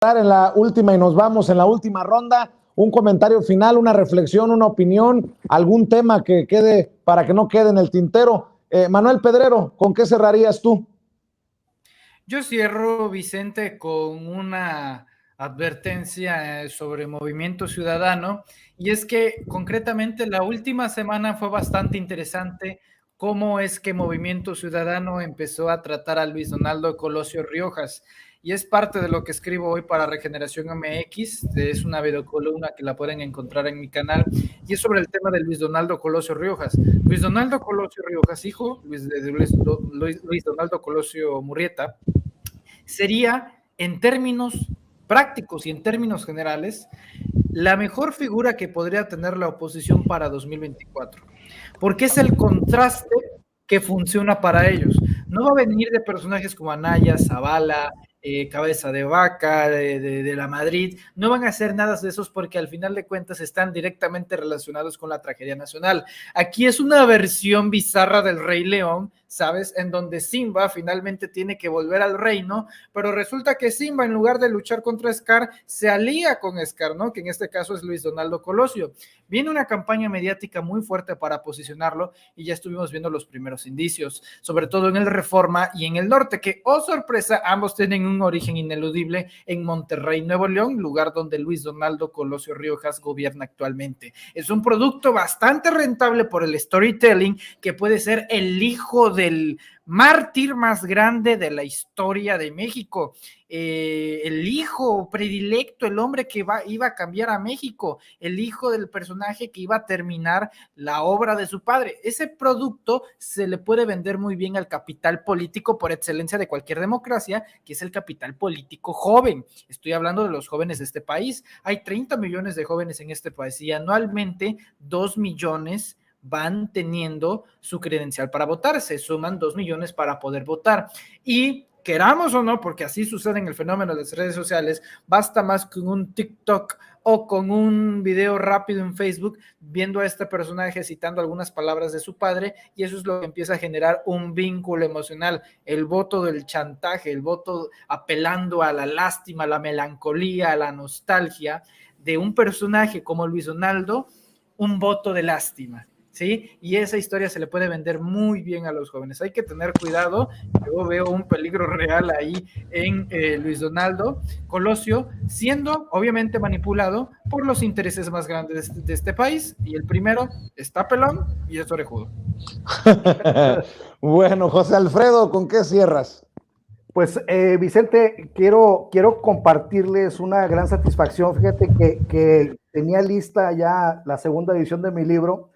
En la última y nos vamos en la última ronda. Un comentario final, una reflexión, una opinión, algún tema que quede para que no quede en el tintero. Manuel Pedrero, ¿con qué cerrarías tú? Yo cierro, Vicente, con una advertencia sobre Movimiento Ciudadano, y es que concretamente la última semana fue bastante interesante cómo es que Movimiento Ciudadano empezó a tratar a Luis Donaldo Colosio Riojas, y es parte de lo que escribo hoy para Regeneración MX. Es una videocolumna que la pueden encontrar en mi canal, y es sobre el tema de Luis Donaldo Colosio Riojas. Luis Donaldo Colosio Riojas, hijo Luis Donaldo Colosio Murrieta, sería, en términos prácticos y en términos generales, la mejor figura que podría tener la oposición para 2024, porque es el contraste que funciona para ellos. No va a venir de personajes como Anaya, Zavala, Cabeza de Vaca, de la Madrid. No van a hacer nada de esos porque al final de cuentas están directamente relacionados con la tragedia nacional. Aquí es una versión bizarra del Rey León, ¿sabes? En donde Simba finalmente tiene que volver al reino, pero resulta que Simba, en lugar de luchar contra Scar, se alía con Scar, ¿no? Que en este caso es Luis Donaldo Colosio. Viene una campaña mediática muy fuerte para posicionarlo y ya estuvimos viendo los primeros indicios, sobre todo en el Reforma y en el Norte, que, oh sorpresa, ambos tienen un origen ineludible en Monterrey, Nuevo León, lugar donde Luis Donaldo Colosio Riojas gobierna actualmente. Es un producto bastante rentable por el storytelling, que puede ser el hijo del mártir más grande de la historia de México, el hijo predilecto, el hombre que iba a cambiar a México, el hijo del personaje que iba a terminar la obra de su padre. Ese producto se le puede vender muy bien al capital político por excelencia de cualquier democracia, que es el capital político joven. Estoy hablando de los jóvenes de este país. Hay 30 millones de jóvenes en este país y anualmente 2 millones van teniendo su credencial para votar, se suman 2 millones para poder votar, y queramos o no, porque así sucede en el fenómeno de las redes sociales, basta más con un TikTok o con un video rápido en Facebook viendo a este personaje citando algunas palabras de su padre, y eso es lo que empieza a generar un vínculo emocional, el voto del chantaje, el voto apelando a la lástima, a la melancolía, a la nostalgia de un personaje como Luis Donaldo, un voto de lástima. ¿Sí? Y esa historia se le puede vender muy bien a los jóvenes. Hay que tener cuidado. Yo veo un peligro real ahí en Luis Donaldo Colosio, siendo obviamente manipulado por los intereses más grandes de este país. Y el primero está pelón y es orejudo. Bueno, José Alfredo, ¿con qué cierras? Pues Vicente, quiero compartirles una gran satisfacción. Fíjate que tenía lista ya la segunda edición de mi libro,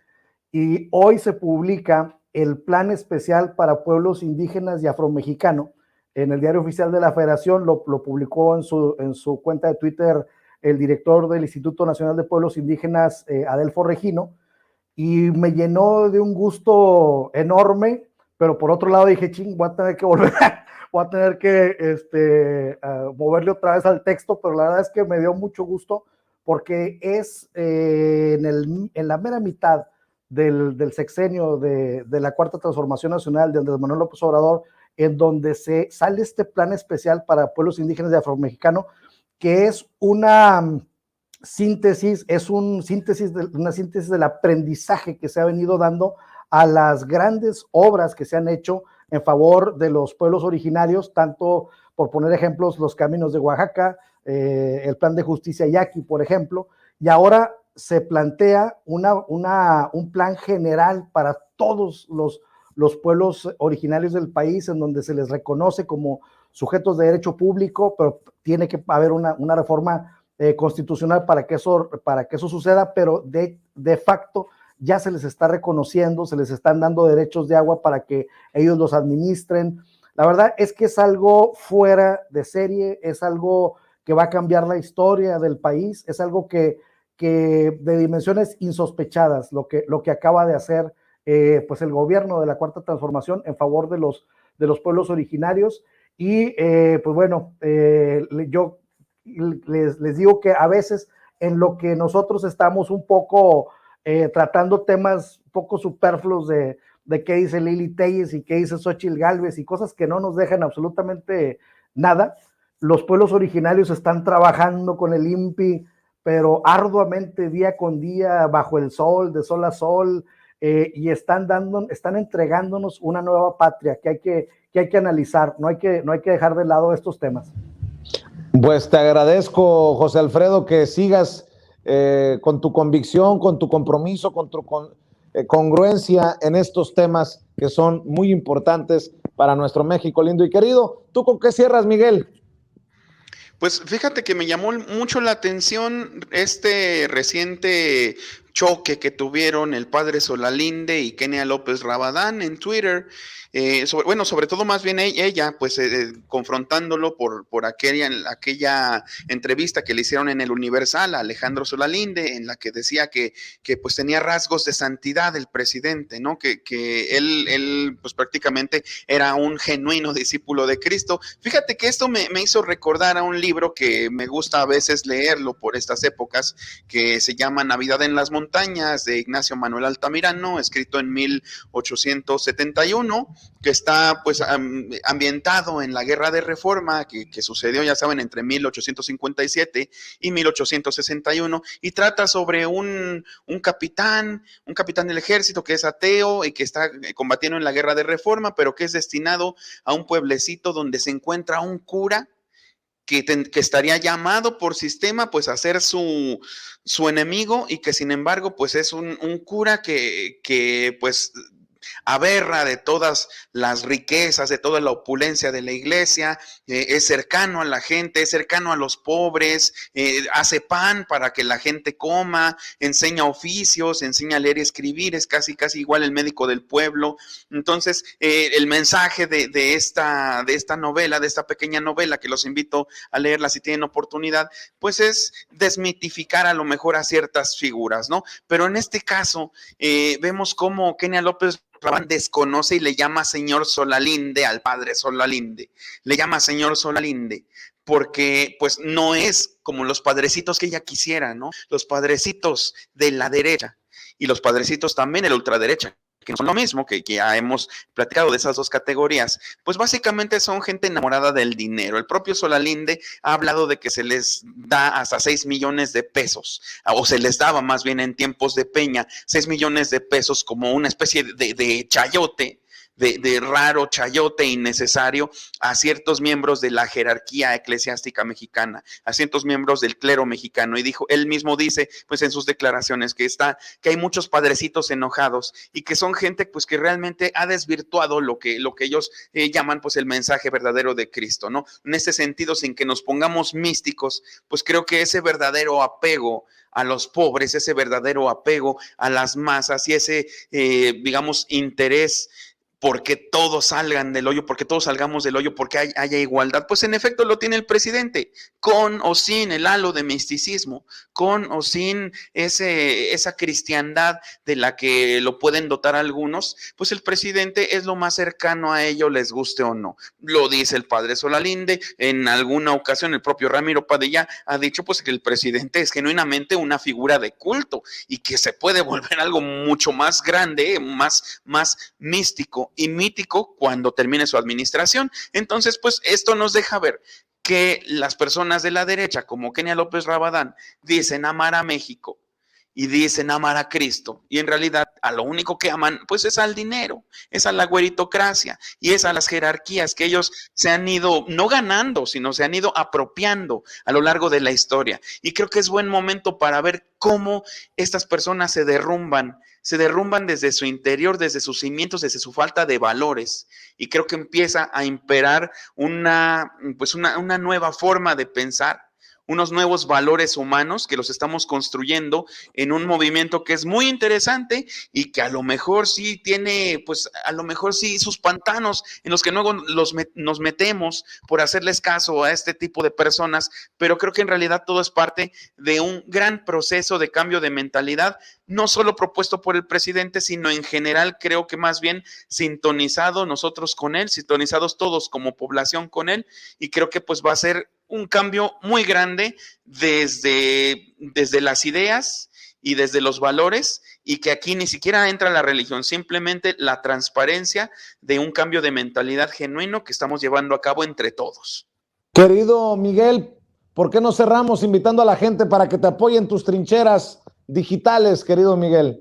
y hoy se publica el Plan Especial para Pueblos Indígenas y Afromexicanos en el Diario Oficial de la Federación. Lo publicó en su cuenta de Twitter el director del Instituto Nacional de Pueblos Indígenas, Adelfo Regino, y me llenó de un gusto enorme, pero por otro lado dije, ching, voy a tener que volver, voy a tener que moverle otra vez al texto, pero la verdad es que me dio mucho gusto porque es en la mera mitad del sexenio de la Cuarta Transformación Nacional de Andrés Manuel López Obrador, en donde sale este plan especial para pueblos indígenas y afromexicanos, que es una síntesis, una síntesis del aprendizaje que se ha venido dando a las grandes obras que se han hecho en favor de los pueblos originarios, tanto, por poner ejemplos, los caminos de Oaxaca, el plan de justicia yaqui, por ejemplo, y ahora se plantea un plan general para todos los pueblos originarios del país, en donde se les reconoce como sujetos de derecho público, pero tiene que haber una reforma constitucional para que eso suceda, pero de facto ya se les está reconociendo, se les están dando derechos de agua para que ellos los administren. La verdad es que es algo fuera de serie, es algo que va a cambiar la historia del país, es algo que de dimensiones insospechadas, lo que acaba de hacer pues el gobierno de la Cuarta Transformación en favor de los pueblos originarios. Y pues bueno, yo les digo que a veces en lo que nosotros estamos un poco tratando temas un poco superfluos de qué dice Lili Telles y qué dice Xochitl Gálvez y cosas que no nos dejan absolutamente nada, los pueblos originarios están trabajando con el INPI, pero arduamente día con día, bajo el sol, de sol a sol, y están entregándonos una nueva patria que hay que analizar, no hay que dejar de lado estos temas. Pues te agradezco, José Alfredo, que sigas con tu convicción, con tu compromiso, con tu congruencia en estos temas que son muy importantes para nuestro México lindo y querido. ¿Tú con qué cierras, Miguel? Pues fíjate que me llamó mucho la atención este reciente choque que tuvieron el padre Solalinde y Kenia López Rabadán en Twitter, sobre todo más bien ella, pues confrontándolo por aquella entrevista que le hicieron en el Universal a Alejandro Solalinde, en la que decía que pues tenía rasgos de santidad el presidente, ¿no? Que él pues prácticamente era un genuino discípulo de Cristo. Fíjate que esto me hizo recordar a un libro que me gusta a veces leerlo por estas épocas, que se llama Navidad en las Montañas, de Ignacio Manuel Altamirano, escrito en 1871, que está pues ambientado en la Guerra de Reforma que sucedió, ya saben, entre 1857 y 1861, y trata sobre un capitán del ejército que es ateo y que está combatiendo en la Guerra de Reforma, pero que es destinado a un pueblecito donde se encuentra un cura que estaría llamado por sistema pues a ser su enemigo, y que sin embargo pues es un cura que pues aberra de todas las riquezas, de toda la opulencia de la iglesia, es cercano a la gente, es cercano a los pobres, hace pan para que la gente coma, enseña oficios, enseña a leer y escribir, es casi igual el médico del pueblo. Entonces, el mensaje de esta novela, de esta pequeña novela, que los invito a leerla si tienen oportunidad, pues es desmitificar a lo mejor a ciertas figuras, ¿no? Pero en este caso, vemos cómo Kenia López Rabadán desconoce y le llama señor Solalinde al padre Solalinde, le llama señor Solalinde, porque pues no es como los padrecitos que ella quisiera, ¿no? Los padrecitos de la derecha y los padrecitos también de la ultraderecha, que no son lo mismo, que ya hemos platicado de esas dos categorías, pues básicamente son gente enamorada del dinero. El propio Solalinde ha hablado de que se les da hasta 6 millones de pesos, o se les daba más bien en tiempos de Peña, 6 millones de pesos como una especie de chayote, de raro chayote innecesario a ciertos miembros de la jerarquía eclesiástica mexicana, a ciertos miembros del clero mexicano. Y él mismo dice pues en sus declaraciones que hay muchos padrecitos enojados y que son gente pues que realmente ha desvirtuado lo que ellos llaman pues el mensaje verdadero de Cristo, ¿no? En ese sentido, sin que nos pongamos místicos, pues creo que ese verdadero apego a los pobres, ese verdadero apego a las masas y ese digamos interés porque todos salgan del hoyo, porque todos salgamos del hoyo, porque haya igualdad, pues en efecto lo tiene el presidente, con o sin el halo de misticismo, con o sin esa cristiandad de la que lo pueden dotar algunos, pues el presidente es lo más cercano a ello, les guste o no. Lo dice el padre Solalinde, en alguna ocasión el propio Ramiro Padilla ha dicho pues que el presidente es genuinamente una figura de culto y que se puede volver algo mucho más grande, más místico y mítico cuando termine su administración. Entonces, pues esto nos deja ver que las personas de la derecha, como Kenia López Rabadán, dicen amar a México y dicen amar a Cristo, y en realidad a lo único que aman pues es al dinero, es a la güeritocracia y es a las jerarquías que ellos se han ido no ganando, sino se han ido apropiando a lo largo de la historia. Y creo que es buen momento para ver cómo estas personas se derrumban desde su interior, desde sus cimientos, desde su falta de valores, y creo que empieza a imperar una nueva forma de pensar, unos nuevos valores humanos que los estamos construyendo en un movimiento que es muy interesante y que a lo mejor sí tiene, pues a lo mejor sí sus pantanos en los que luego nos metemos por hacerles caso a este tipo de personas, pero creo que en realidad todo es parte de un gran proceso de cambio de mentalidad, no solo propuesto por el presidente, sino en general creo que más bien sintonizado nosotros con él, sintonizados todos como población con él, y creo que pues va a ser un cambio muy grande desde las ideas y desde los valores, y que aquí ni siquiera entra la religión, simplemente la transparencia de un cambio de mentalidad genuino que estamos llevando a cabo entre todos. Querido Miguel, ¿por qué no cerramos invitando a la gente para que te apoyen tus trincheras digitales, querido Miguel?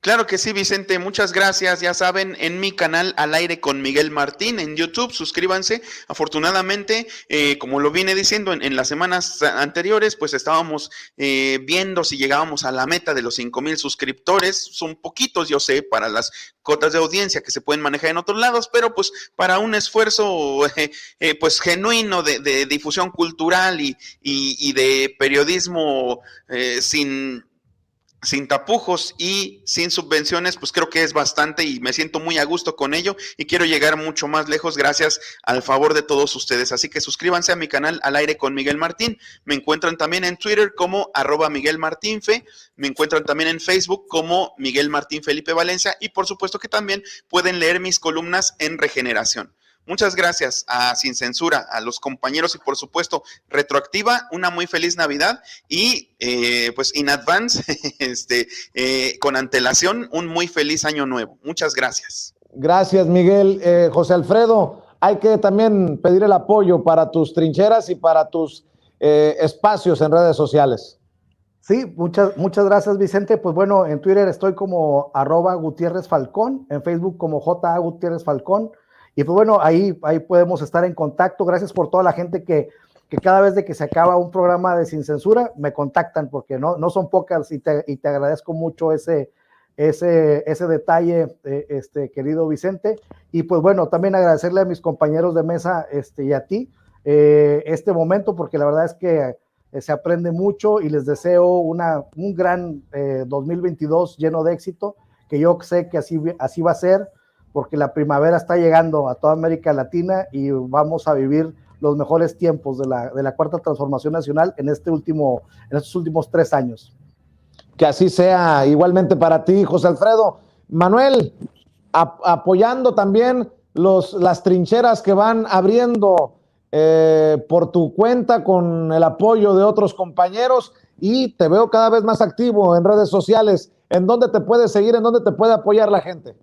Claro que sí, Vicente, muchas gracias. Ya saben, en mi canal Al Aire con Miguel Martín en YouTube, suscríbanse. Afortunadamente, como lo vine diciendo en las semanas anteriores, pues estábamos viendo si llegábamos a la meta de los 5,000 suscriptores. Son poquitos, yo sé, para las cotas de audiencia que se pueden manejar en otros lados, pero pues para un esfuerzo pues genuino de difusión cultural y de periodismo sin tapujos y sin subvenciones, pues creo que es bastante y me siento muy a gusto con ello y quiero llegar mucho más lejos gracias al favor de todos ustedes. Así que suscríbanse a mi canal Al Aire con Miguel Martín. Me encuentran también en Twitter como @MiguelMartinfe. Me encuentran también en Facebook como Miguel Martín Felipe Valencia y por supuesto que también pueden leer mis columnas en Regeneración. Muchas gracias a Sin Censura, a los compañeros y por supuesto Retroactiva, una muy feliz Navidad y pues in advance, con antelación, un muy feliz año nuevo. Muchas gracias. Gracias, Miguel. José Alfredo, hay que también pedir el apoyo para tus trincheras y para tus espacios en redes sociales. Sí, muchas gracias, Vicente. Pues bueno, en Twitter estoy como @GutiérrezFalcón, en Facebook como JA Gutiérrez Falcón. Y pues bueno, ahí podemos estar en contacto. Gracias por toda la gente que cada vez de que se acaba un programa de Sin Censura, me contactan, porque no son pocas, y te agradezco mucho ese detalle, querido Vicente. Y pues bueno, también agradecerle a mis compañeros de mesa y a ti este momento, porque la verdad es que se aprende mucho y les deseo un gran 2022 lleno de éxito, que yo sé que así va a ser, porque la primavera está llegando a toda América Latina y vamos a vivir los mejores tiempos de la Cuarta Transformación Nacional en estos últimos 3 años. Que así sea, igualmente para ti, José Alfredo. Manuel, apoyando también las trincheras que van abriendo por tu cuenta con el apoyo de otros compañeros, y te veo cada vez más activo en redes sociales. ¿En dónde te puedes seguir? ¿En dónde te puede apoyar la gente?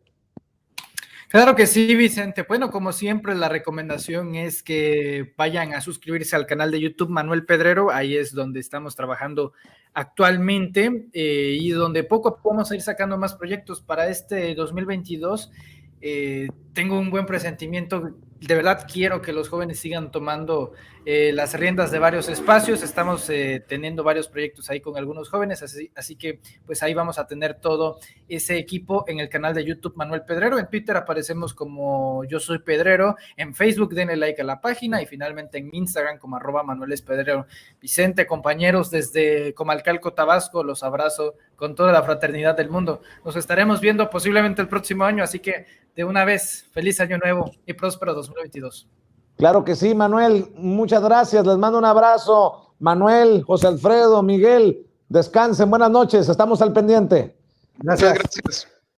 Claro que sí, Vicente. Bueno, como siempre, la recomendación es que vayan a suscribirse al canal de YouTube Manuel Pedrero. Ahí es donde estamos trabajando actualmente y donde poco a poco vamos a ir sacando más proyectos para este 2022. Tengo un buen presentimiento. De verdad quiero que los jóvenes sigan tomando las riendas de varios espacios. Estamos teniendo varios proyectos ahí con algunos jóvenes, así que pues ahí vamos a tener todo ese equipo en el canal de YouTube Manuel Pedrero. En Twitter aparecemos como Yo Soy Pedrero, en Facebook denle like a la página y finalmente en Instagram como @ManuelesPedrero. Vicente, compañeros desde Comalcalco, Tabasco, los abrazo con toda la fraternidad del mundo. Nos estaremos viendo posiblemente el próximo año, así que de una vez, feliz año nuevo y próspero 2022. Claro que sí, Manuel, muchas gracias, les mando un abrazo. Manuel, José Alfredo, Miguel, descansen, buenas noches, estamos al pendiente. Gracias. Muchas gracias.